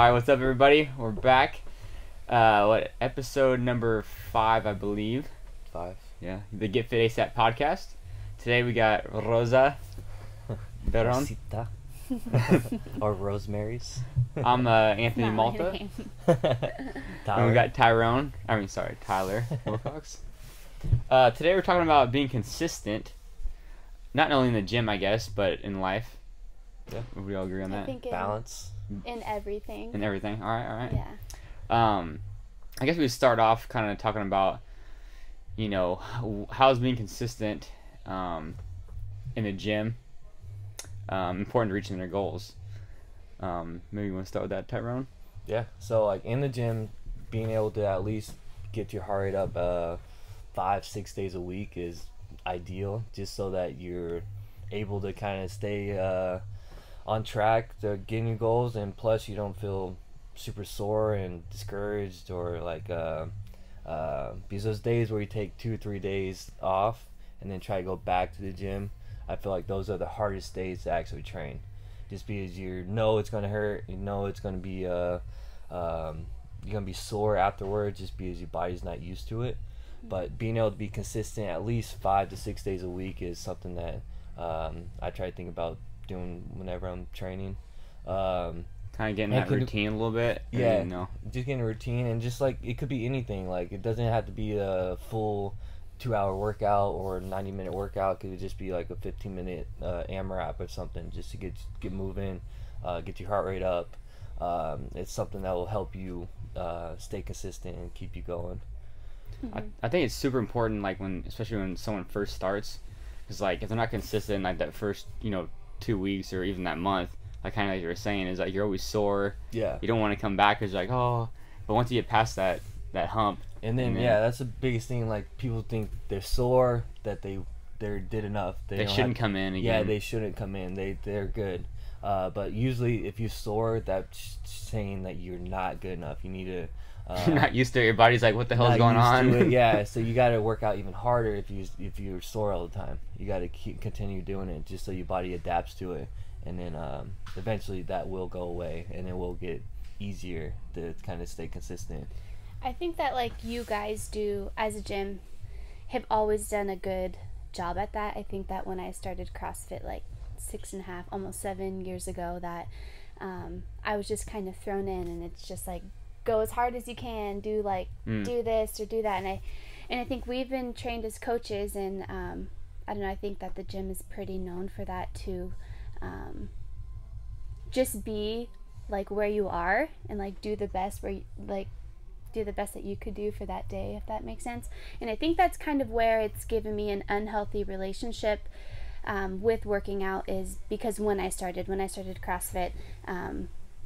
Alright, what's up everybody? We're back. Episode number 5, I believe. 5. Yeah, the Get Fit ASAP podcast. Today we got Rosa, Barron. Or Rosemary's. I'm Anthony Malta. And we got Tyler Wilcox. Today we're talking about being consistent, not only in the gym, I guess, but in life. Yeah. We all agree on that? I think Balance. In everything. In everything. All right. Yeah. I guess we start off kind of talking about, how's being consistent in the gym important to reaching their goals. Maybe you want to start with that, Tyrone? Yeah. So, like, in the gym, being able to at least get your heart rate up 5-6 days a week is ideal, just so that you're able to kind of stay on track to getting your goals, and plus you don't feel super sore and discouraged, or like because those days where you take 2-3 days off and then try to go back to the gym, I feel like those are the hardest days to actually train, just because it's going to hurt, it's going to be you're going to be sore afterwards, just because your body's not used to it. But being able to be consistent at least 5 to 6 days a week is something that I try to think about doing whenever I'm training. Kind of getting that routine a little bit. Yeah, just getting a routine, and just like it could be anything. Like, it doesn't have to be a full 2-hour workout or 90-minute workout. It could just be like a 15-minute AMRAP or something, just to get moving, get your heart rate up. It's something that will help you stay consistent and keep you going. I think it's super important, like especially when someone first starts, because like if they're not consistent, like that first 2 weeks or even that month, like kind of like you were saying, is like you're always sore. Yeah. You don't want to come back because you're like, oh, but once you get past that hump, and then that's the biggest thing. Like, people think they're sore, that they did enough. They shouldn't come in again. Yeah, they shouldn't come in. They're good. But usually, if you're sore, that's saying that you're not good enough. You need to. You're not used to it. Your body's like, what the hell is going on? Yeah, so you got to work out even harder if you're sore all the time. You got to continue doing it, just so your body adapts to it, and then eventually that will go away, and it will get easier to kind of stay consistent. I think that, like, you guys do as a gym have always done a good job at that. I think that when I started CrossFit like 6.5, almost 7 years ago, that I was just kind of thrown in, and it's just like, go as hard as you can, do this or do that, and I think we've been trained as coaches, and I don't know, I think that the gym is pretty known for that too. Just be like where you are, and like do the best do the best that you could do for that day, if that makes sense. And I think that's kind of where it's given me an unhealthy relationship with working out, is because when I started CrossFit,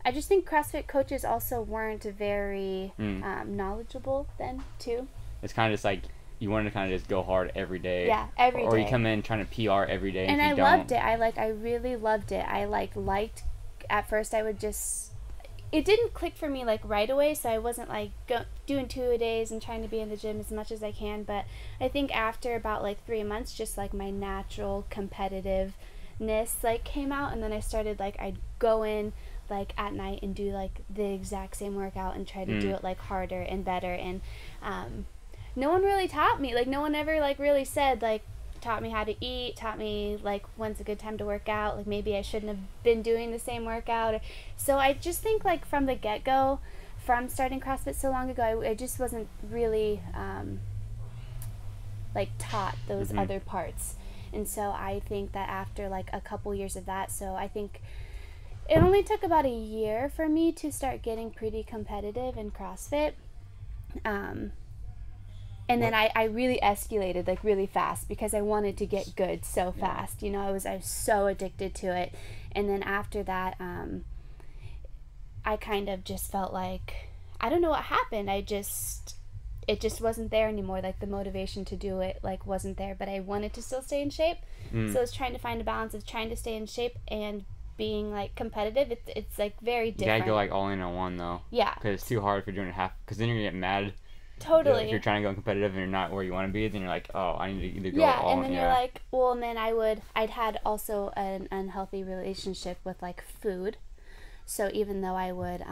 I just think CrossFit coaches also weren't very knowledgeable then too. It's kind of just like you wanted to kind of just go hard every day. Yeah, every day. Or you come in trying to PR every day. And if I you loved don't. it. I really loved it. I liked. At first, I would just. It didn't click for me like right away, so I wasn't like doing 2-a-days and trying to be in the gym as much as I can. But I think after about like 3 months, just like my natural competitiveness like came out, and then I started like I'd go in like at night and do like the exact same workout and try to do it like harder and better, and no one really taught me, like no one ever like really said like taught me how to eat, taught me like when's a good time to work out, like maybe I shouldn't have been doing the same workout. So I just think like from the get-go, from starting CrossFit so long ago, I just wasn't really like taught those other parts. And so I think that after like a couple years of that, so I think it only took about a year for me to start getting pretty competitive in CrossFit. And then I really escalated like really fast, because I wanted to get good so fast. I was so addicted to it. And then after that, I kind of just felt like, I don't know what happened. It just wasn't there anymore. Like the motivation to do it like wasn't there, but I wanted to still stay in shape. So I was trying to find a balance of trying to stay in shape and being like competitive. It's like very different. You gotta go like all in on one though. Yeah. Because it's too hard if you're doing it half. Because then you're gonna get mad. Totally. If you're trying to go competitive and you're not where you want to be, then you're like, oh, I need to either go all and then you're like, well, and then I'd had also an unhealthy relationship with like food. So even though I would,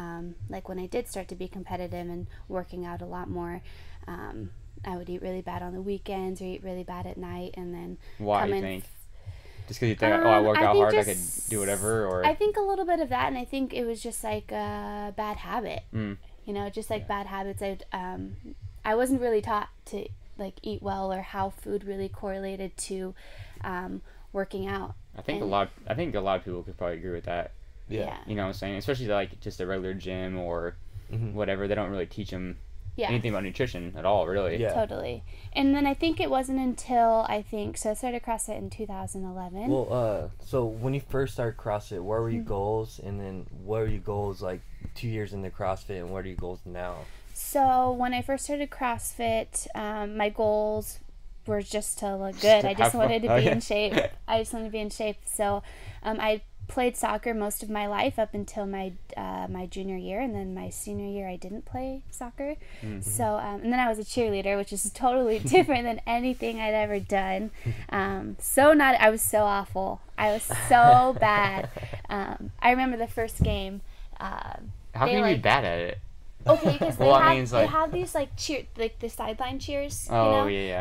like when I did start to be competitive and working out a lot more, I would eat really bad on the weekends or eat really bad at night, and then why do you think? Just because you think, I worked out hard, I could do whatever? Or I think a little bit of that, and I think it was just like a bad habit. Just like bad habits. I wasn't really taught to like eat well or how food really correlated to working out. I think a lot of people could probably agree with that. Yeah. You know what I'm saying? Especially like just a regular gym or whatever. They don't really teach them anything about nutrition at all, really. Yeah. Totally. And then I think it wasn't until I started CrossFit in 2011. Well, so when you first started CrossFit, what were your goals? And then what are your goals like 2 years into CrossFit, and what are your goals now? So when I first started CrossFit, my goals were just to look good. I just wanted to be in shape. So I played soccer most of my life up until my junior year, and then my senior year I didn't play soccer. So and then I was a cheerleader, which is totally different than anything I'd ever done. I was so awful. I was so bad. I remember the first game. How can you be bad at it? Okay, because they have these like the sideline cheers,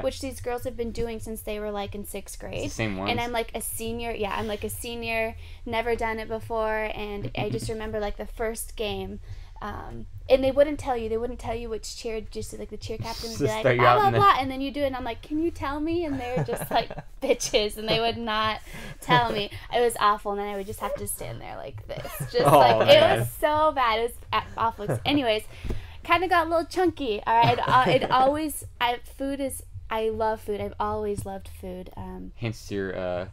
which these girls have been doing since they were like in 6th grade. It's the same ones. And I'm like a senior. Yeah, I'm like a senior, never done it before, and I just remember like the first game, and they wouldn't tell you which cheer. Just like the cheer captain would be like blah blah blah, and then you do it, and I'm like, can you tell me? And they're just like bitches, and they would not tell me. It was awful, and then I would just have to stand there like this, just it was so bad. It was awful. Anyways, kind of got a little chunky. All right, I love food. I've always loved food. Hence your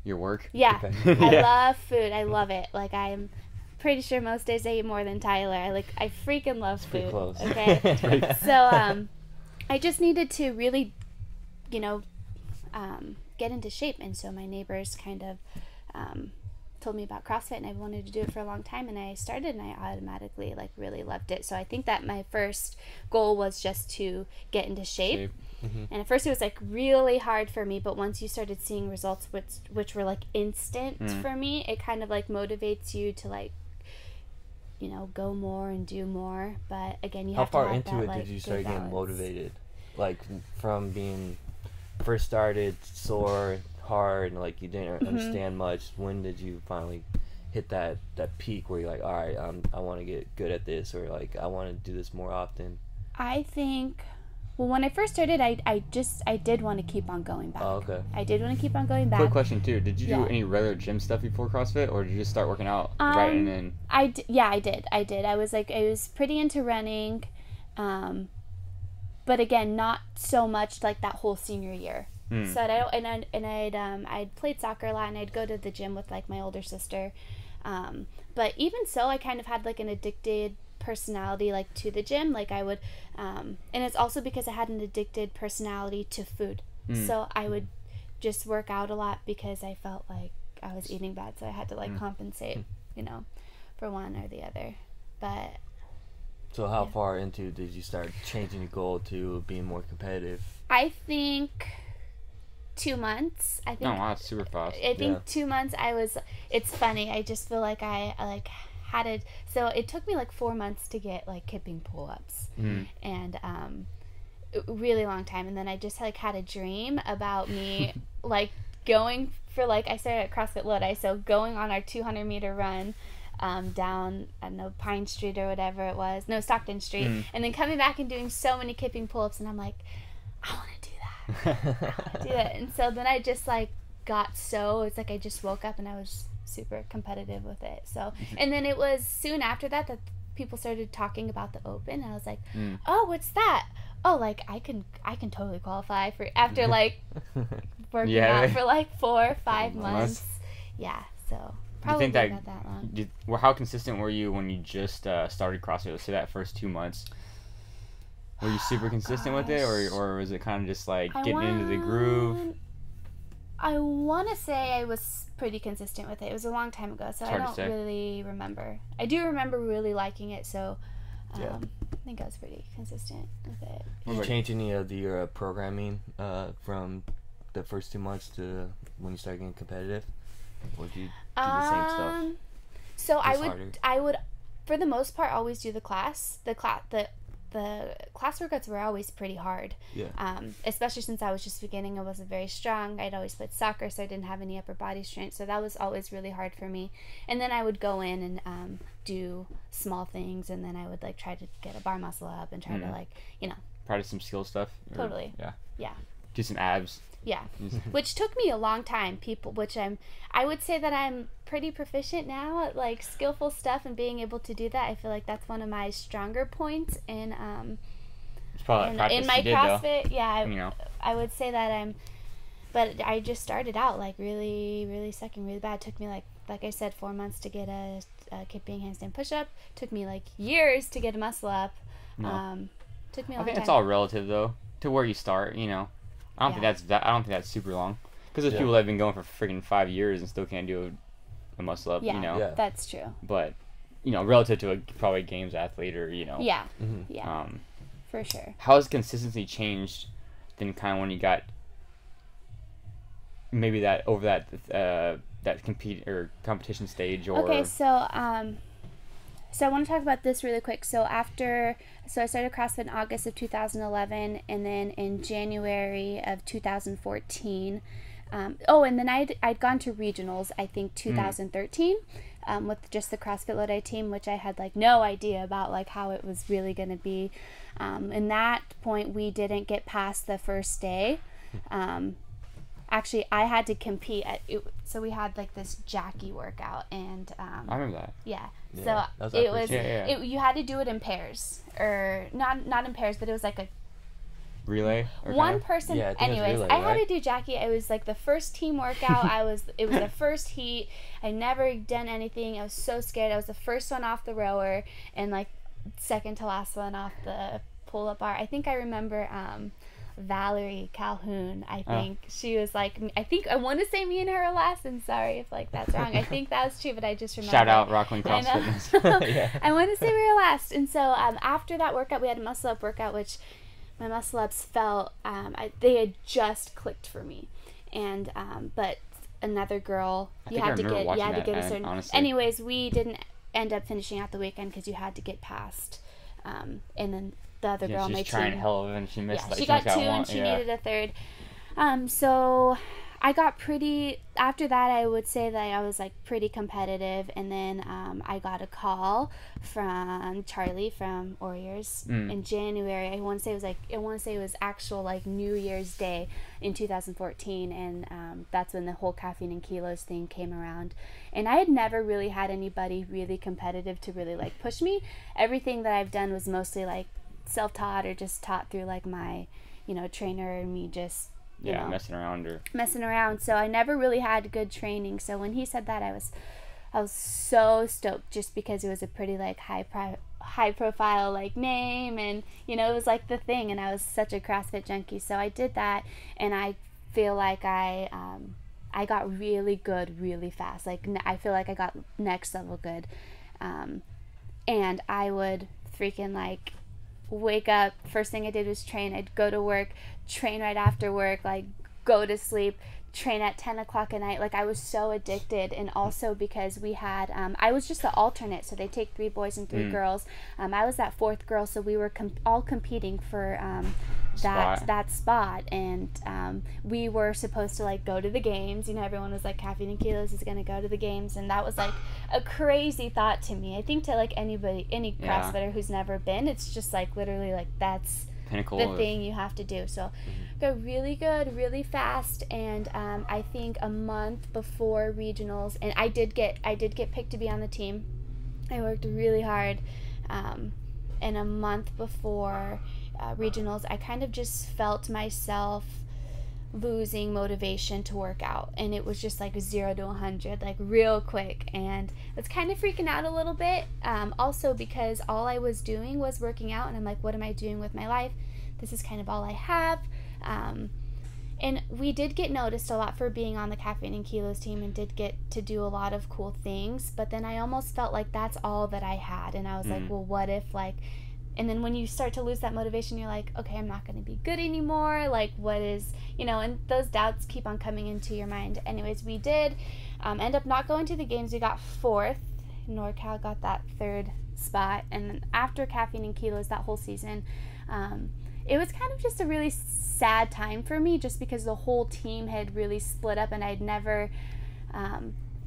work. Yeah, I love food. I love it. Like I'm pretty sure most days I eat more than Tyler. I freaking love food. Pretty close. Okay. So I just needed to really, get into shape, and so my neighbors kind of told me about CrossFit, and I wanted to do it for a long time, and I started, and I automatically really loved it. So I think that my first goal was just to get into shape. And at first it was really hard for me, but once you started seeing results which were instant for me, it kind of motivates you to go more and do more. But again, you have to have that. How far into it did you start getting motivated? From being first started sore, hard, and you didn't understand much. When did you finally hit that peak where you're like, all right, I want to get good at this, or I want to do this more often? I think, well, when I first started, I did want to keep on going back. Oh, okay. I did want to keep on going back. Quick question too: did you do any regular gym stuff before CrossFit, or did you just start working out right and then? I did. I was pretty into running, but again, not so much that whole senior year. So I'd played soccer a lot, and I'd go to the gym with my older sister, but even so, I kind of had an addicted personality to the gym. I would and it's also because I had an addicted personality to food. So I would just work out a lot because I felt like I was eating bad, so I had to compensate for one or the other. But so how far into did you start changing your goal to being more competitive? I think 2 months. I think. Oh wow, super fast. I think 2 months. It's funny. I just feel like I had it. So it took me 4 months to get kipping pull-ups, and a really long time. And then I just had a dream about me going for I started at CrossFit Lodi, so going on our 200-meter run down, I don't know, Pine Street or whatever it was, no, Stockton Street, and then coming back and doing so many kipping pull-ups, and I'm like, I want to do that. I want to do that. And so then I just got it's I just woke up and I was super competitive with it. So and then it was soon after that people started talking about the Open, and I was like, oh, what's that? Oh, I can totally qualify for after working out for 4 or 5 months. Yeah, so probably not that long. How consistent were you when you just started CrossFit? Let's say that first 2 months. Were you super consistent with it, or was it kind of just getting into the groove? I want to say I was pretty consistent with it. It was a long time ago, so I don't really remember. I do remember really liking it, so I think I was pretty consistent with it. Did you change any of your programming from the first 2 months to when you started getting competitive? Or did you do the same stuff? So I would, for the most part, always do the class. The class workouts were always pretty hard. Yeah. Especially since I was just beginning, I wasn't very strong. I'd always played soccer, so I didn't have any upper body strength. So that was always really hard for me. And then I would go in and do small things, and then I would like try to get a bar muscle up and try to like, you know, practice some skill stuff. Totally. Yeah. Do some abs. Yeah, which took me a long time. I would say that I'm pretty proficient now at like skillful stuff and being able to do that. I feel like that's one of my stronger points in it's probably in my CrossFit. Though. Yeah, I would say that but I just started out like really sucking really bad. It took me like I said 4 months to get a kipping handstand push up. Took me like years to get a muscle up. No. Took me a long time. I think it's all relative though to where you start. You know. I don't think that's super long. Because there's people that have been going for freaking 5 years and still can't do a muscle up, you know. Yeah, that's true. But, you know, relative to probably a games athlete or, you know. Yeah. Yeah. For sure. How has consistency changed than kind of when you got maybe that over that competition stage or Okay, so I want to talk about this really quick. So I started CrossFit in August of 2011, and then in January of 2014. And then I'd gone to regionals, I think 2013, with just the CrossFit Lodi team, which I had like no idea about like how it was really going to be. In that point, we didn't get past the first day. Actually, I had to compete so we had like this Jackie workout, and I remember that. Yeah. So it was you had to do it in pairs, or not in pairs, but it was like a relay. One person. Yeah, anyways, relay, I had to do Jackie. It was like the first team workout. It was the first heat. I never done anything. I was so scared. I was the first one off the rower and like second to last one off the pull up bar. I think I remember Valerie Calhoun, I think. She was like, I want to say me and her are last, and sorry if like that's wrong. I think that was true, but I just remember. Shout out Rockland CrossFit. Yeah. I want to say we were last. And so after that workout, we had a muscle up workout, which my muscle ups felt, they had just clicked for me. And but another girl, you had to get a certain. Honestly. Anyways, we didn't end up finishing out the weekend because you had to get past, and then the other girl on my team. She's trying hell of it, and she missed. Yeah, she got two, and she needed a third. So I got pretty. After that, I would say that I was like pretty competitive, and then I got a call from Charlie from Warriors in January. I want to say it was actual like New Year's Day in 2014, and that's when the whole caffeine and kilos thing came around. And I had never really had anybody really competitive to really like push me. Everything that I've done was mostly like self-taught or just taught through like my, trainer and me just messing around. So I never really had good training. So when he said that, I was so stoked, just because it was a pretty like high profile like name, and it was like the thing, and I was such a CrossFit junkie. So I did that, and I feel like I got really good really fast. Like I feel like I got next level good, and I would freaking like wake up, first thing I did was train. I'd go to work, train right after work, like go to sleep, train at 10 o'clock at night. Like I was so addicted. And also because we had I was just the alternate, so they take 3 boys and 3 girls. I was that 4th girl, so we were all competing for that spot, and we were supposed to like go to the games. Everyone was like, caffeine and kilos is gonna go to the games, and that was like a crazy thought to me. I think to like any CrossFitter who's never been, it's just like literally like that's pinnacle the thing you have to do. So go really good really fast, and I think a month before regionals, and I did get picked to be on the team. I worked really hard, and a month before regionals, I kind of just felt myself losing motivation to work out, and it was just like 0 to 100 like real quick, and it's kind of freaking out a little bit, also because all I was doing was working out, and I'm like, what am I doing with my life? This is kind of all I have. And we did get noticed a lot for being on the caffeine and kilos team, and did get to do a lot of cool things, but then I almost felt like that's all that I had, and I was like, well, what if like, and then when you start to lose that motivation, you're like, okay, I'm not going to be good anymore. Like, what is, and those doubts keep on coming into your mind. Anyways, we did end up not going to the games. We got 4th NorCal got that 3rd spot. And then after Caffeine and Kilos that whole season, it was kind of just a really sad time for me, just because the whole team had really split up, and I'd never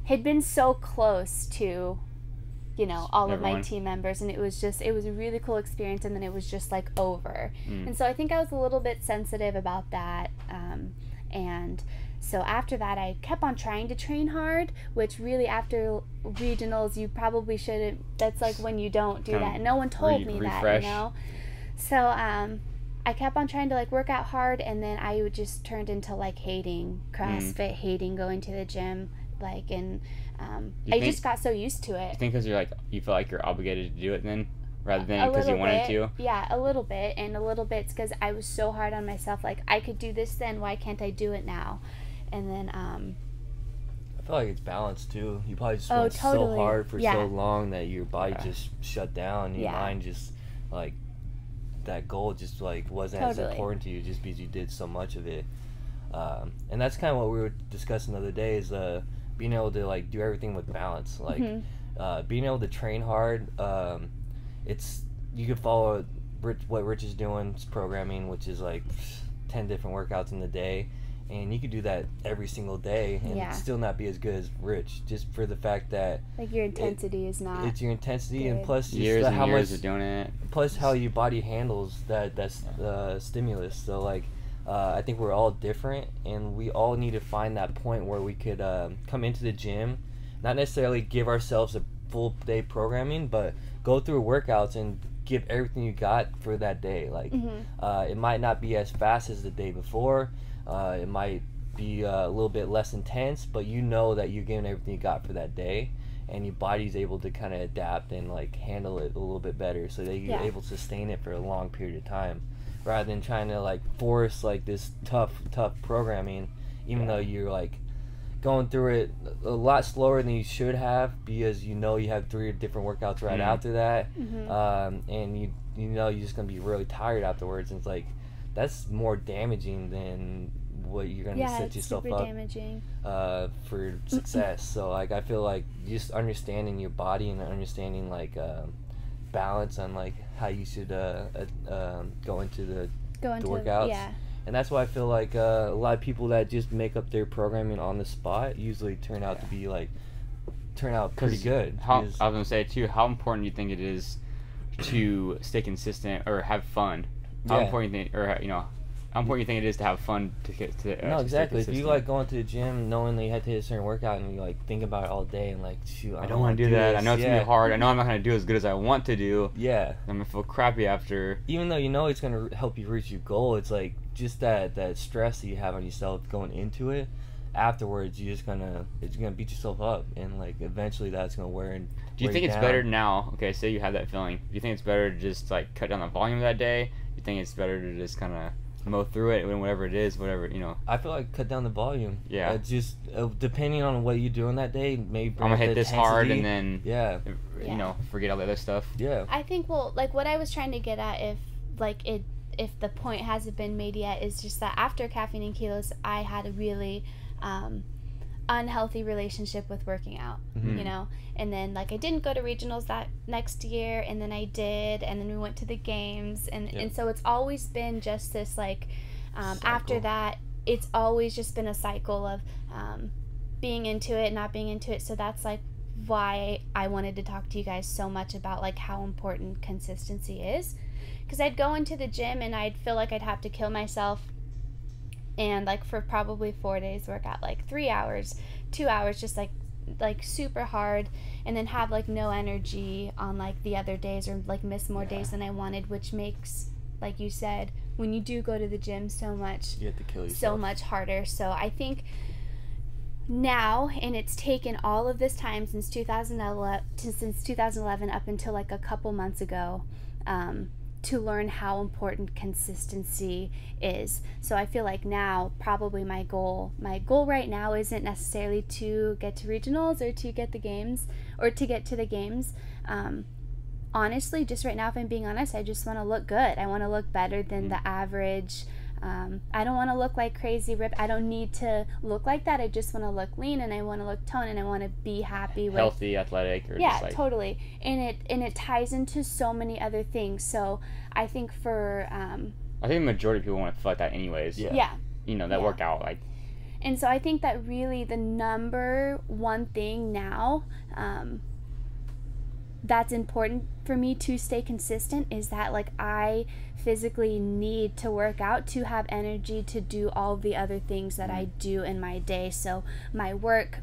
had been so close to, you know, all of my team members, and it was a really cool experience, and then it was just like over. And so I think I was a little bit sensitive about that, and so after that I kept on trying to train hard, which really after regionals you probably shouldn't, that's like when you don't do that, and no one told me that, you know. So I kept on trying to like work out hard, and then I would just turned into like hating CrossFit, hating going to the gym, like, and I just got so used to it. You think because you feel like you're obligated to do it then, rather than because you wanted to? Yeah, a little bit, and a little bit's because I was so hard on myself. Like, I could do this then, why can't I do it now? And then I feel like it's balanced too. You probably just went so hard for so long that your body just shut down. Your mind just like that goal just like wasn't as important to you just because you did so much of it. And that's kind of what we were discussing the other day, is being able to like do everything with balance, like being able to train hard. It's, you can follow what Rich is doing, programming, which is like 10 different workouts in the day, and you could do that every single day and still not be as good as Rich, just for the fact that like your intensity is not, it's your intensity good. And plus just years and how years much of doing it, plus how your body handles that's stimulus. So like I think we're all different, and we all need to find that point where we could come into the gym, not necessarily give ourselves a full day programming, but go through workouts and give everything you got for that day. Like it might not be as fast as the day before, it might be a little bit less intense, but you know that you're giving everything you got for that day, and your body's able to kind of adapt and like handle it a little bit better, so that you're able to sustain it for a long period of time, rather than trying to like force like this tough programming, even though you're like going through it a lot slower than you should have, because you know you have 3 different workouts right after that, and you know you're just gonna be really tired afterwards, and it's like that's more damaging than what you're gonna set yourself up for success. So like I feel like just understanding your body and understanding like balance on like how you should go into the workouts. And that's why I feel like a lot of people that just make up their programming on the spot usually turn out to be like pretty good. I was gonna say too, how important do you think it is to stay consistent or have fun? How important you think, or you know, how important you think it is to have fun to get to? No, exactly. If you like going to the gym knowing that you had to hit a certain workout and you like think about it all day and like, shoot, I don't want to do that. I know it's gonna be hard. I know I'm not gonna do as good as I want to do. Yeah. I'm gonna feel crappy after. Even though you know it's gonna help you reach your goal, it's like just that stress that you have on yourself going into it. Afterwards, you're gonna beat yourself up, and like eventually that's gonna wear and. Do you think it's better now? Okay, say you have that feeling. Do you think it's better to just like cut down the volume that day? Do you think it's better to just kind of mow through it and whatever it is, whatever, you know? I feel like cut down the volume. Yeah. Just depending on what you're doing that day, maybe I'm gonna hit this hard and then you know, forget all the other stuff. Yeah. I think like what I was trying to get at, if the point hasn't been made yet, is just that after Caffeine and Kilos, I had a really unhealthy relationship with working out, you know, and then like I didn't go to regionals that next year, and then I did, and then we went to the games, and so it's always been just this like after that it's always just been a cycle of being into it, not being into it. So that's like why I wanted to talk to you guys so much about like how important consistency is, because I'd go into the gym and I'd feel like I'd have to kill myself and like for probably 4 days work out like 3 hours, 2 hours, just like super hard, and then have like no energy on like the other days, or like miss more days than I wanted, which makes, like you said, when you do go to the gym so much, you have to kill yourself so much harder. So I think now, and it's taken all of this time since 2011 up until like a couple months ago, to learn how important consistency is. So I feel like now probably my goal right now isn't necessarily to get to regionals or to get the games or to get to the games. Honestly, just right now, if I'm being honest, I just want to look good. I want to look better than the average I don't want to look like crazy ripped. I don't need to look like that. I just want to look lean, and I want to look toned, and I want to be happy with healthy, athletic, or yeah, just like... totally. And it ties into so many other things. So I think for I think the majority of people want to feel like that anyways. yeah. You know, that workout like. And so I think that really the number one thing now that's important for me to stay consistent is that like I physically need to work out to have energy to do all the other things that I do in my day. So my work,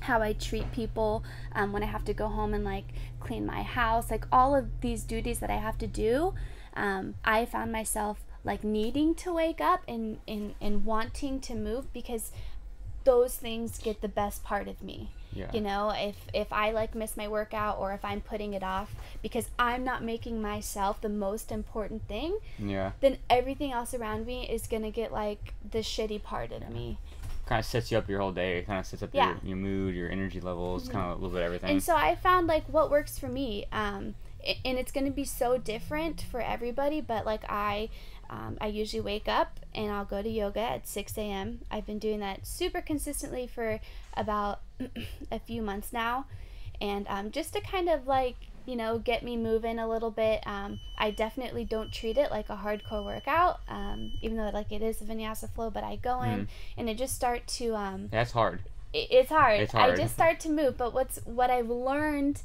how I treat people, when I have to go home and like clean my house, like all of these duties that I have to do, I found myself like needing to wake up and wanting to move, because those things get the best part of me. Yeah. You know, if I like miss my workout, or if I'm putting it off because I'm not making myself the most important thing, then everything else around me is gonna get like the shitty part of me. Kind of sets you up your whole day. It kind of sets up your mood, your energy levels, kind of a little bit of everything. And so I found like what works for me, and it's gonna be so different for everybody, but like I usually wake up and I'll go to yoga at 6 a.m. I've been doing that super consistently for about a few months now, and just to kind of like, you know, get me moving a little bit. I definitely don't treat it like a hardcore workout, even though like it is a vinyasa flow, but I go in and I just start to that's hard. It's hard. It's hard. I just start to move, but what I've learned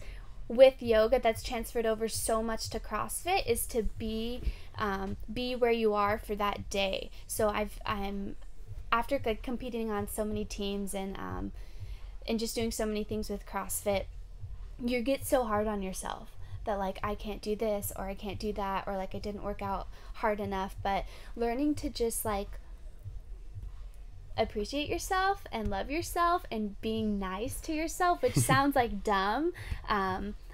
with yoga that's transferred over so much to CrossFit is to be where you are for that day. So I'm after like competing on so many teams and just doing so many things with CrossFit, you get so hard on yourself that like I can't do this or I can't do that, or like I didn't work out hard enough. But learning to just like appreciate yourself and love yourself and being nice to yourself, which sounds like dumb,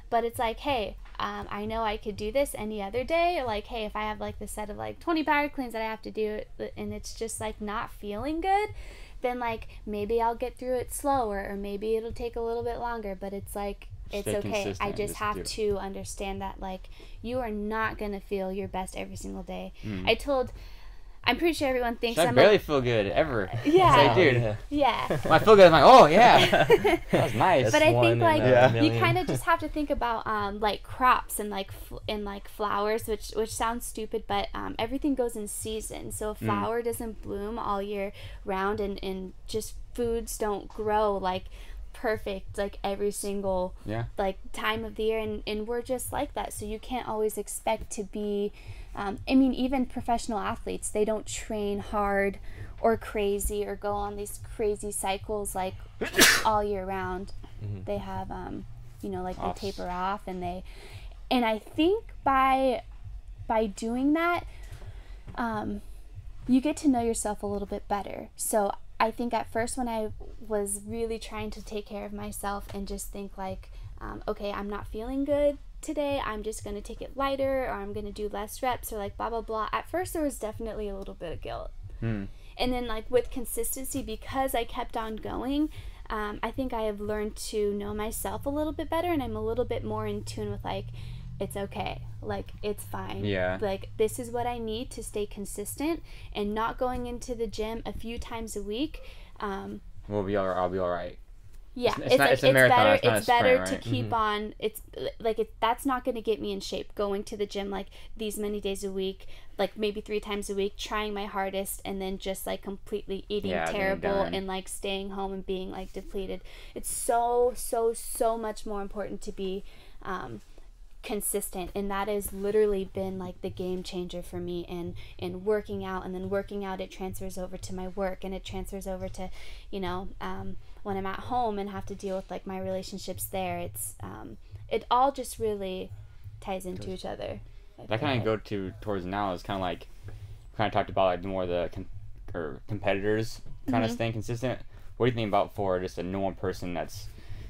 but it's like, hey, I know I could do this any other day. Or like, hey, if I have like the set of like 20 power cleans that I have to do and it's just like not feeling good, then like maybe I'll get through it slower, or maybe it'll take a little bit longer, but it's like, it's okay. I just have to understand that like you are not gonna feel your best every single day. I'm pretty sure everyone thinks I barely feel good ever. Yeah. It's like, dude. Yeah. When I feel good, I'm like, oh yeah, that's nice. But I think like you kind of just have to think about like crops and like flowers, which sounds stupid, but everything goes in season. So a flower doesn't bloom all year round, and just foods don't grow like perfect like every single like time of the year, and we're just like that. So you can't always expect to be I mean, even professional athletes, they don't train hard or crazy or go on these crazy cycles like all year round. They have you know, like they taper off, and I think by doing that you get to know yourself a little bit better. So I think at first when I was really trying to take care of myself and just think like, okay, I'm not feeling good today, I'm just going to take it lighter, or I'm going to do less reps, or like blah, blah, blah. At first there was definitely a little bit of guilt. And then like with consistency, because I kept on going, I think I have learned to know myself a little bit better, and I'm a little bit more in tune with like, it's okay, like it's fine, like this is what I need to stay consistent, and not going into the gym a few times a week I'll be all right. Yeah, it's a marathon. It's better to keep on. It's like that's not going to get me in shape. Going to the gym like these many days a week, like maybe 3 times a week, trying my hardest, and then just like completely eating terrible and like staying home and being like depleted. It's so much more important to be consistent, and that has literally been like the game changer for me in working out. And then working out, it transfers over to my work, and it transfers over to, you know, when I'm at home and have to deal with like my relationships there. It's it all just really ties into each other. That kind of go towards now is kind of like kind of talked about like more the competitors kind of staying consistent. What do you think about for just a normal person that's,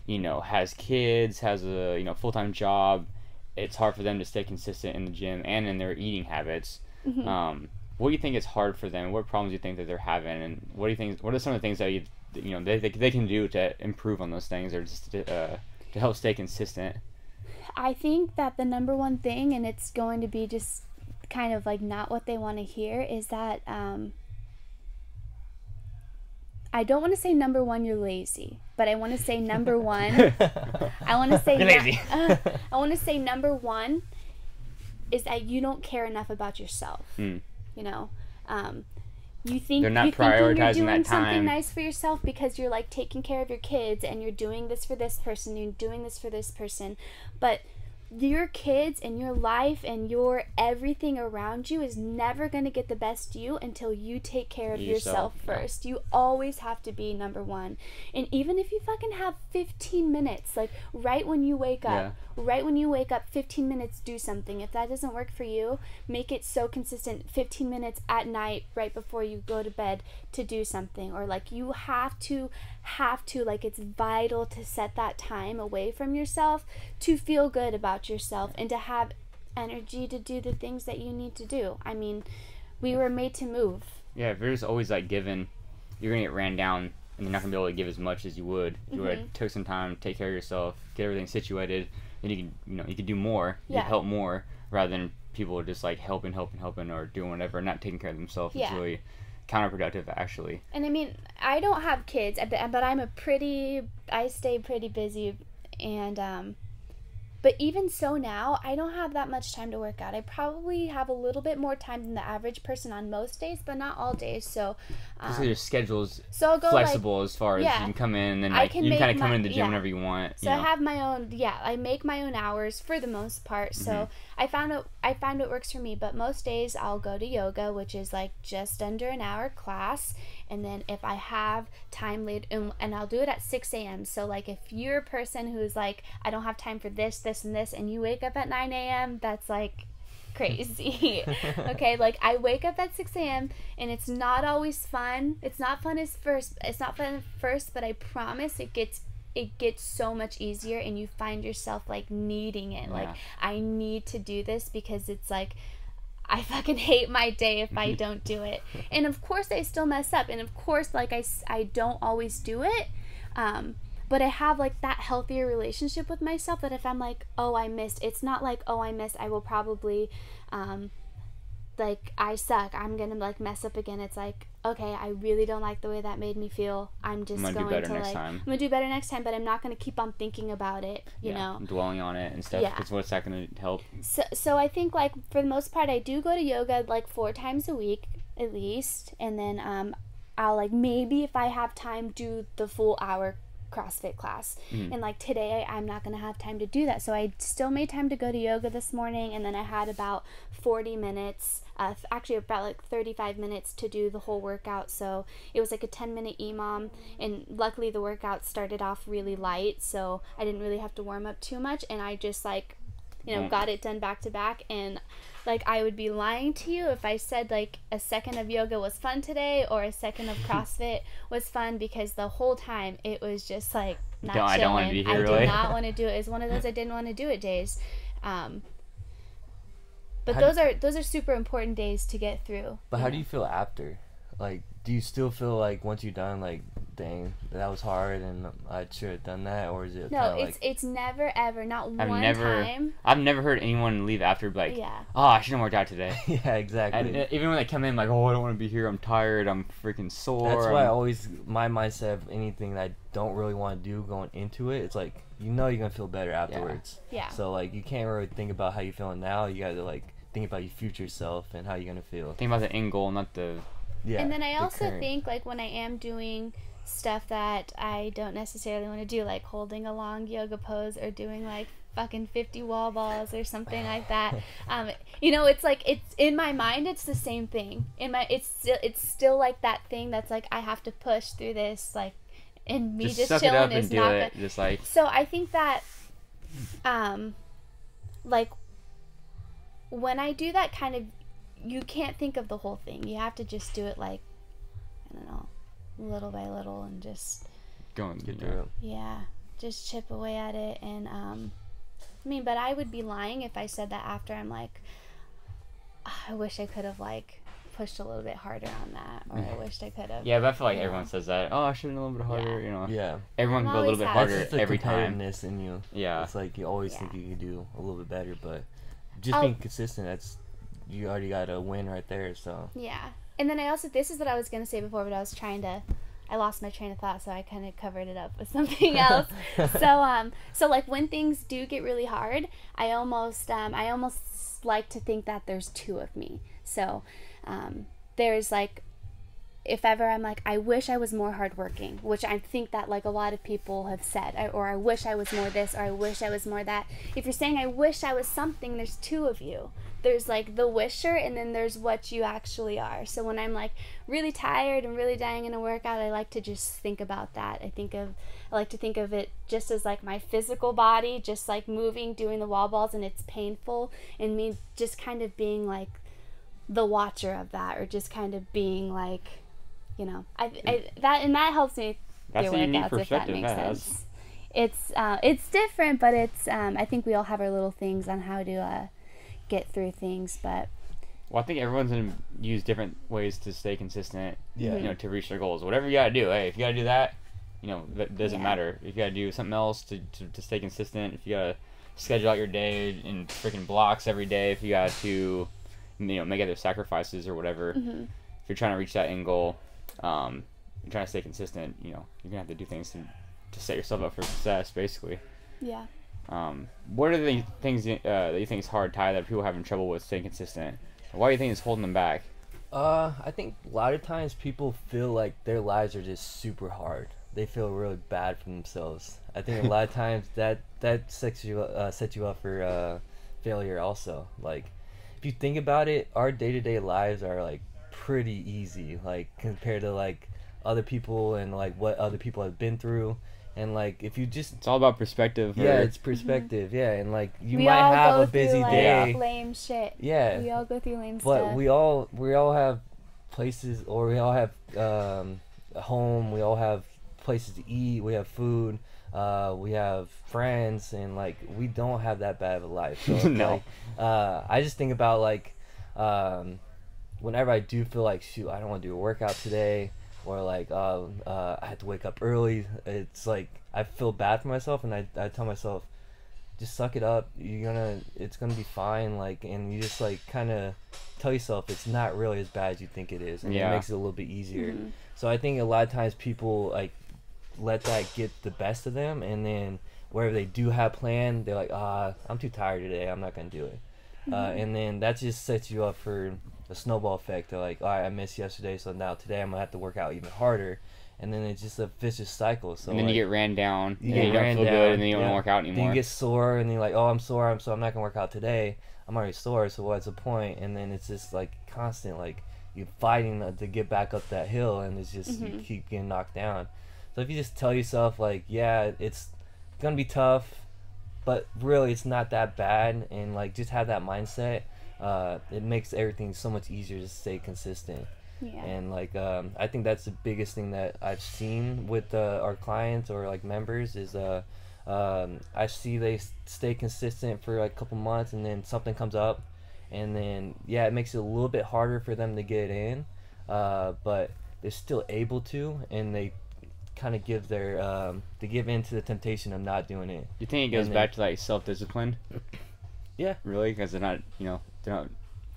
you know, has kids, has a, you know, full-time job? It's hard for them to stay consistent in the gym and in their eating habits. What do you think is hard for them? What problems do you think that they're having, and what do you think? What are some of the things that you know they can do to improve on those things, or just to help stay consistent? I think that the number one thing, and it's going to be just kind of like not what they want to hear is that I don't want to say number one, you're lazy, but I want to say number one. I want to say you're lazy. I want to say number one is that you don't care enough about yourself. You know, you think they're not you're prioritizing doing that time. something nice for yourself because you're like taking care of your kids and you're doing this for this person, you're doing this for this person, but your kids and your life and your everything around you is never going to get the best you until you take care of yourself first. You always have to be number one. And even if you fucking have 15 minutes, like right when you wake up, 15 minutes, do something. If that doesn't work for you, make it so consistent, 15 minutes at night right before you go to bed to do something. Or like you have to, like it's vital to set that time away from yourself to feel good about yourself and to have energy to do the things that you need to do. I mean, we were made to move. Yeah, if you're just always like giving, you're gonna get ran down and you're not gonna be able to give as much as you would if you would took some time, take care of yourself, get everything situated, and you could do more, you could help more rather than people just like helping or doing whatever, not taking care of themselves. It's really counterproductive, actually. And I mean, I don't have kids, but I stay pretty busy, and but even so now, I don't have that much time to work out. I probably have a little bit more time than the average person on most days, but not all days. So your schedule's flexible, like, as far as you can come in and like, you can kind of come into the gym whenever you want. So I have my own, I make my own hours for the most part. So I find it works for me. But most days I'll go to yoga, which is like just under an hour class. And then if I have time late, and I'll do it at 6 a.m. So like if you're a person who's like, I don't have time for this, and this, and you wake up at 9 a.m., that's like crazy. Okay, like I wake up at 6 a.m. and it's not always fun. It's not fun at first, but I promise it gets so much easier, and you find yourself like needing it. Like I need to do this because it's like I fucking hate my day if I don't do it. And of course I still mess up, and of course like I don't always do it, but I have like that healthier relationship with myself that if I'm like, oh, I missed, it's not like, oh, I missed, I will probably like I suck, I'm gonna like mess up again. It's like, okay, I really don't like the way that made me feel. I'm just going to do better next time, but I'm not going to keep on thinking about it, you know, dwelling on it and stuff, because what's that going to help? So I think like for the most part I do go to yoga like 4 times a week at least, and then I'll like maybe if I have time do the full hour CrossFit class. And like today I'm not gonna have time to do that, so I still made time to go to yoga this morning, and then I had about 40 minutes, actually about like 35 minutes to do the whole workout. So it was like a 10-minute EMOM, and luckily the workout started off really light, so I didn't really have to warm up too much, and I just like, you know, got it done back to back. And like I would be lying to you if I said like a second of yoga was fun today or a second of CrossFit was fun, because the whole time it was just like not chilling. I don't want to be here, I really. did not want to do it. It's one of those I didn't want to do it days. But those are super important days to get through. But how do you feel after? Like, do you still feel like once you're done, like, dang, that was hard and I should have done that? Or is it it's never ever, not one time. I've never heard anyone leave after like, oh, I shouldn't have worked out today. Yeah, exactly. And even when they come in like, oh, I don't want to be here, I'm tired, I'm freaking sore. That's why my mindset of anything that I don't really want to do going into it, it's like, you know you're going to feel better afterwards. Yeah. So like, you can't really think about how you're feeling now. You got to like think about your future self and how you're going to feel. Think about the end goal, not the... Yeah, and then I also think like when I am doing stuff that I don't necessarily want to do, like holding a long yoga pose or doing like fucking 50 wall balls or something like that, you know, it's like, it's in my mind it's the same thing. It's still like that thing that's like I have to push through this, like, and me just chilling is not good. Just like, so I think that like when I do that kind of, you can't think of the whole thing. You have to just do it like, I don't know, little by little, and just going get through it. Yeah, just chip away at it. And I mean, but I would be lying if I said that after I'm like, I wish I could have like pushed a little bit harder on that, or I wished I could have. Yeah, but I feel like everyone says that. Oh, I should have a little bit harder. You know. Yeah. Everyone can go a little bit harder every time. Competitiveness in you. Yeah. It's like you always think you could do a little bit better, but just being consistent. you already got a win right there. So yeah. And then I also, this is what I was going to say before, but I lost my train of thought, so I kind of covered it up with something else. So like when things do get really hard, I almost like to think that there's two of me. So there's like, if ever I'm like, I wish I was more hardworking, which I think that like a lot of people have said, or I wish I was more this, or I wish I was more that. If you're saying I wish I was something, there's two of you. There's like the wisher, and then there's what you actually are. So when I'm like really tired and really dying in a workout, I like to just think about that. I like to think of it just as like my physical body, just like moving, doing the wall balls, and it's painful, and me just kind of being like the watcher of that, or just kind of being like, you know, that helps me. That's a unique perspective. If that makes sense. It's different, but it's I think we all have our little things on how to get through things. But well, I think everyone's gonna use different ways to stay consistent. Yeah. You know, to reach their goals. Whatever you gotta do. Hey, if you gotta do that, you know, that doesn't matter. If you gotta do something else to stay consistent, if you gotta schedule out your day in freaking blocks every day, if you got to, you know, make other sacrifices or whatever, if you're trying to reach that end goal. You're trying to stay consistent, you know, you're gonna have to do things to set yourself up for success, basically. Yeah. What are the things that you think is hard, Ty, that people are having trouble with staying consistent? Why do you think it's holding them back? I think a lot of times people feel like their lives are just super hard. They feel really bad for themselves. I think a lot of times that sets you up for failure also. Like, if you think about it, our day-to-day lives are like pretty easy, like compared to like other people and like what other people have been through. And like if you just, it's all about perspective. Yeah, it's perspective. Yeah, and like we might have a busy day. Lame shit. Yeah, we all go through lame but stuff. we all have places, or we all have a home. We all have places to eat. We have food. We have friends, and like we don't have that bad of a life. So no. Like, I just think about like whenever I do feel like, shoot, I don't want to do a workout today, or like I have to wake up early, it's like I feel bad for myself, and I tell myself, just suck it up, it's gonna be fine, like, and you just like kind of tell yourself it's not really as bad as you think it is, and it makes it a little bit easier. So I think a lot of times people like let that get the best of them, and then wherever they do have planned, they're like, I'm too tired today, I'm not gonna do it. And then that just sets you up for a snowball effect. They're like, all right, I missed yesterday, so now today I'm gonna have to work out even harder, and then it's just a vicious cycle. So and then like, you get ran down, you don't feel good, and then you don't want to work out anymore. Then you get sore, and you're like, oh, I'm sore, so I'm not gonna work out today. I'm already sore, so what's the point? And then it's just like constant, like you're fighting to get back up that hill, and it's just you keep getting knocked down. So if you just tell yourself like, yeah, it's gonna be tough, but really it's not that bad, and like just have that mindset, it makes everything so much easier to stay consistent. Yeah. And like I think that's the biggest thing that I've seen with our clients or like members is I see they stay consistent for like a couple months, and then something comes up, and then it makes it a little bit harder for them to get in, but they're still able to, and they kind of give they give in to the temptation of not doing it. You think it goes back to like self-discipline? Yeah. Really? Because they're not.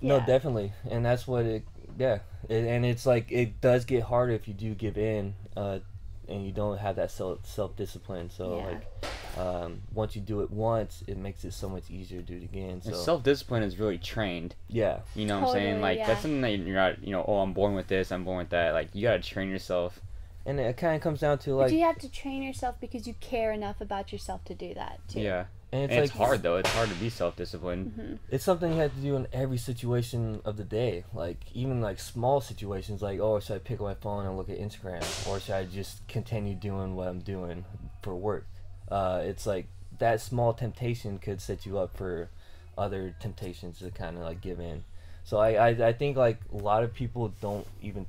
No, definitely, and that's what and it's like it does get harder if you do give in, and you don't have that self-discipline. So like once you do it once, it makes it so much easier to do it again. So and self-discipline is really trained. Yeah. You know what I'm saying? Like that's something that you're not, I'm born with this, I'm born with that. Like you gotta train yourself. And it kind of comes down to like, but you have to train yourself because you care enough about yourself to do that too. Yeah. And it's hard though. It's hard to be self-disciplined. It's something you have to do in every situation of the day. Like even like small situations, like, oh, should I pick up my phone and look at Instagram, or should I just continue doing what I'm doing for work? It's like that small temptation could set you up for other temptations to kind of like give in. So I think like a lot of people don't even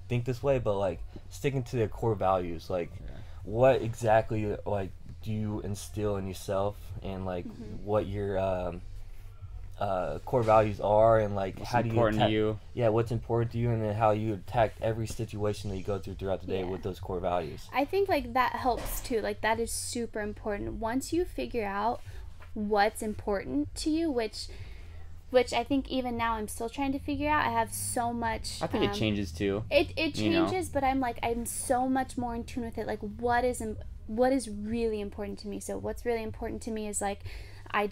think this way, but like sticking to their core values, like what exactly like do you instill in yourself, and like what your core values are, and like what's how do you important to you? Yeah, what's important to you, and then how you attack every situation that you go through throughout the day with those core values. I think like that helps too. Like that is super important. Once you figure out what's important to you, which which I think even now I'm still trying to figure out. I have so much. I think it changes too. It changes, but I'm so much more in tune with it. Like what is really important to me. So what's really important to me is like I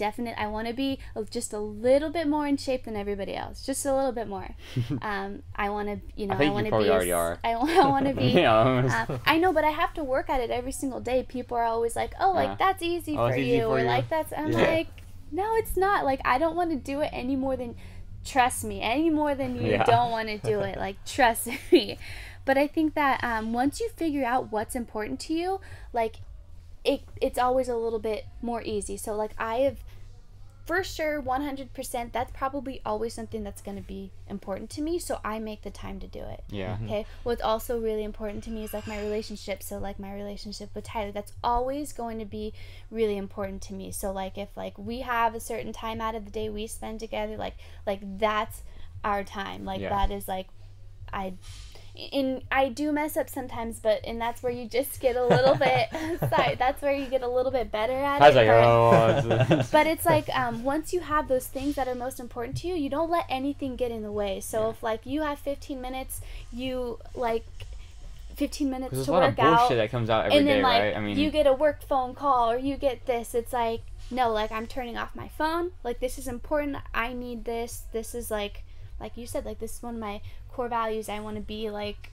want to be just a little bit more in shape than everybody else, just a little bit more. I want to, I want to be. Already are. I want to be. Yeah, I know, but I have to work at it every single day. People are always like, "Oh, like that's easy for you," or like that's. I'm like, no, it's not. Like I don't want to do it any more than. Trust me, any more than you don't want to do it. Like trust me. But I think that once you figure out what's important to you, like it's always a little bit more easy. So like I have for sure 100%, that's probably always something that's going to be important to me, so I make the time to do it. Yeah. Okay. What's also really important to me is like my relationship. So like my relationship with Tyler, that's always going to be really important to me. So like if like we have a certain time out of the day we spend together, like that's our time. Like that is like I do mess up sometimes, and that's where you just get a little bit sorry, that's where you get a little bit better at I was it. Like, but it's like once you have those things that are most important to you, you don't let anything get in the way. So if like you have 15 minutes, you like 15 minutes to work out. There's a lot of bullshit that comes out every and then, day, like, right? I mean, you get a work phone call or you get this. It's like, no, like I'm turning off my phone. Like this is important. I need this. This is like you said, like this is one of my core values. I want to be like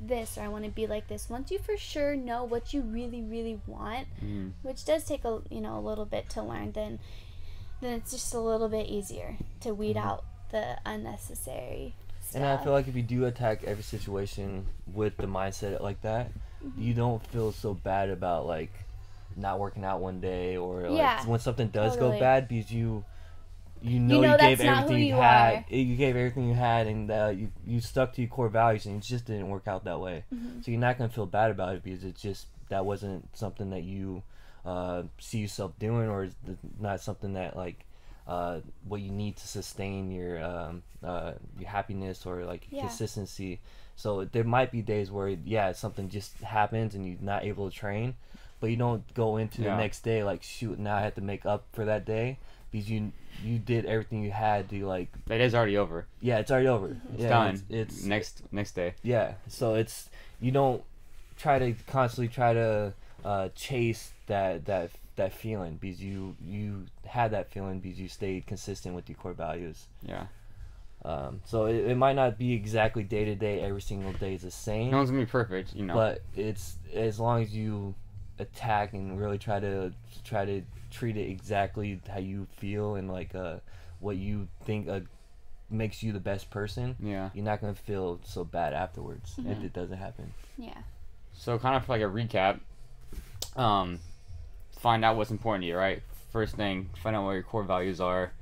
this, or I want to be like this. Once you for sure know what you really, really want, which does take a little bit to learn, then it's just a little bit easier to weed out the unnecessary stuff. And I feel like if you do attack every situation with the mindset like that, you don't feel so bad about like not working out one day, or like when something does go bad, because you gave everything you had. You gave everything you had, and you stuck to your core values, and it just didn't work out that way. So you're not gonna feel bad about it, because it's just that wasn't something that you see yourself doing, or not something that like what you need to sustain your happiness or like consistency. So there might be days where something just happens and you're not able to train, but you don't go into the next day like, shoot, now I have to make up for that day, because you did everything you had to like. That is already over. Yeah, it's already over. It's done. It's next day. Yeah, so it's, you don't constantly try to chase that feeling, because you had that feeling because you stayed consistent with your core values. Yeah. So it might not be exactly day to day, every single day is the same. No one's gonna be perfect, But it's, as long as you attack and really try to treat it exactly how you feel, and like what you think makes you the best person, you're not gonna feel so bad afterwards if it doesn't happen. Yeah. So kind of like a recap, find out what's important to you, right? First thing, find out what your core values are,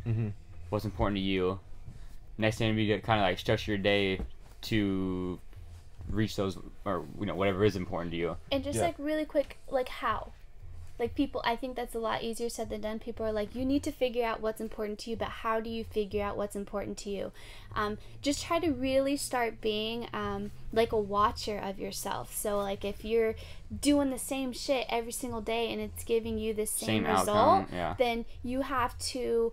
what's important to you. Next thing, you get kind of like structure your day to reach those, or whatever is important to you. And just like really quick, like how? Like people, I think that's a lot easier said than done. People are like, you need to figure out what's important to you, but how do you figure out what's important to you? Just try to really start being like a watcher of yourself. So like if you're doing the same shit every single day and it's giving you the same result, then you have to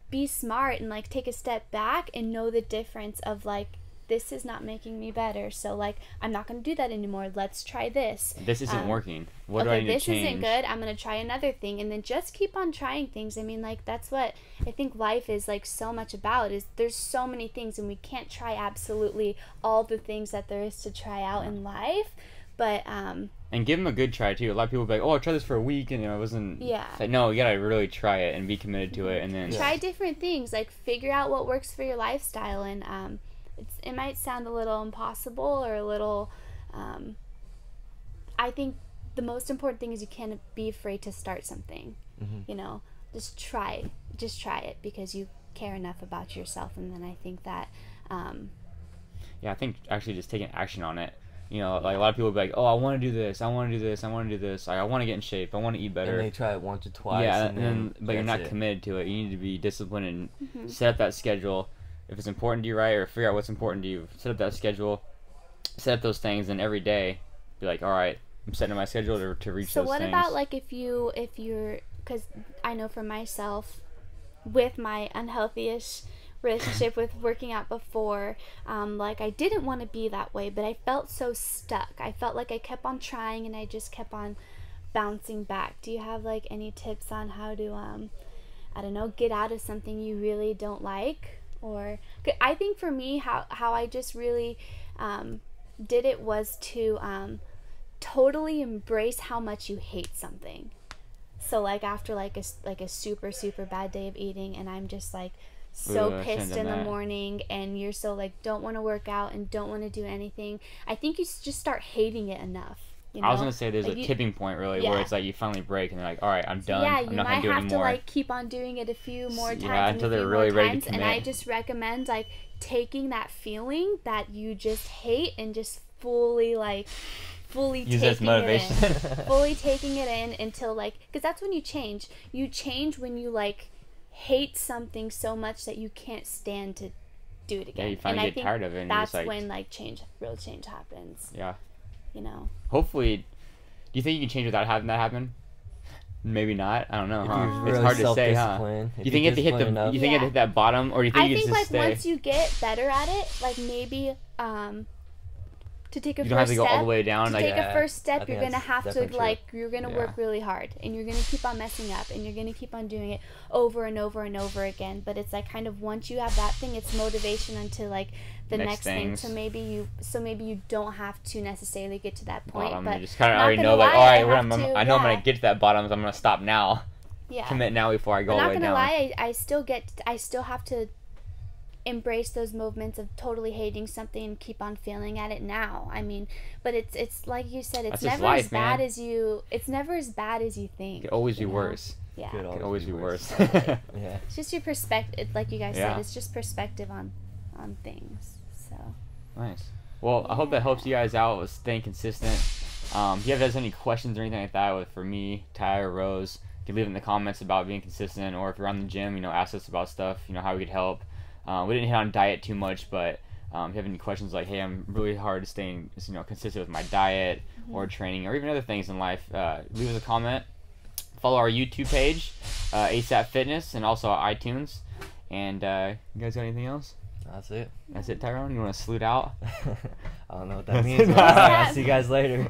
be smart and like take a step back and know the difference of like, this is not making me better, so like I'm not going to do that anymore. Let's try this. This isn't working. What do I need to change? This isn't good. I'm going to try another thing, and then just keep on trying things. I mean, like that's what I think life is like so much about. Is there's so many things, and we can't try absolutely all the things that there is to try out in life. But and give them a good try too. A lot of people be like, "Oh, I tried this for a week and it wasn't." Yeah. It's like, no, you gotta really try it and be committed to it, and then try different things. Like figure out what works for your lifestyle, and it might sound a little impossible or a little. I think the most important thing is you can't be afraid to start something. Just try it because you care enough about yourself, and then I think that. I think actually just taking action on it. Like a lot of people be like, "Oh, I want to do this. I want to do this. I want to do this. Like, I want to get in shape. I want to eat better." And they try it once or twice. Yeah, but you're not committed to it. You need to be disciplined and set up that schedule. If it's important to you, right, or figure out what's important to you, set up that schedule, set up those things, and every day, be like, all right, I'm setting my schedule to reach those things. So what about like if you're, because I know for myself, with my unhealthy-ish relationship with working out before, like I didn't want to be that way, but I felt so stuck. I felt like I kept on trying and I just kept on bouncing back. Do you have like any tips on how to I don't know, get out of something you really don't like? Or I think for me, how I just really did it was to totally embrace how much you hate something. So like after like a super bad day of eating, and I'm just like so pissed in the morning, and you're so like don't want to work out and don't want to do anything, I think you just start hating it enough. You know? I was gonna say there's like a tipping point really where it's like you finally break and they're like, all right, I'm done. Yeah, I'm not gonna do it anymore. you might have to like keep on doing it a few more times. Yeah, until they're really ready to commit. And I just recommend like taking that feeling that you just hate and just fully use it as motivation. Fully taking it in until like, because that's when you change. You change when you like hate something so much that you can't stand to do it again. Yeah, you finally get tired of it. And that's like, when like real change happens. Yeah. You know. Hopefully, do you think you can change without having that happen? Maybe not. I don't know. Huh? Really it's hard to say, huh? Do you think you have to hit the? You think you have to hit that bottom, or do you think you just like stay? Once you get better at it, like maybe to take a you don't have to go all the way down. To like, take a first step, you're gonna have to true. You're gonna work really hard, and you're gonna keep on messing up, and you're gonna keep on doing it over and over and over again. But it's like kind of once you have that thing, it's motivation until like the next thing. So maybe you don't have to necessarily get to that point. Bottom, but you just kind of already know like, all right, I know I'm gonna get to that bottom, so I'm gonna stop now. Yeah. Commit now before I go all the way down. I'm not gonna lie, I still have to embrace those movements of totally hating something and keep on feeling at it now. I mean, but it's like you said, it's never as bad as you think. It could always be worse. Yeah. It could always be worse. Yeah. It's just your perspective, like you guys said, it's just perspective on things. So nice. Well, I hope that helps you guys out with staying consistent. If you guys have any questions or anything like that for me, Ty, or Rose, you can leave it in the comments about being consistent, or if you're on the gym, ask us about stuff, how we could help. We didn't hit on diet too much, but if you have any questions like, hey, I'm really hard staying consistent with my diet or training or even other things in life, leave us a comment. Follow our YouTube page, ASAP Fitness, and also iTunes. And you guys got anything else? That's it. That's it, Tyrone? You want to salute out? I don't know what that means. I'll see you guys later.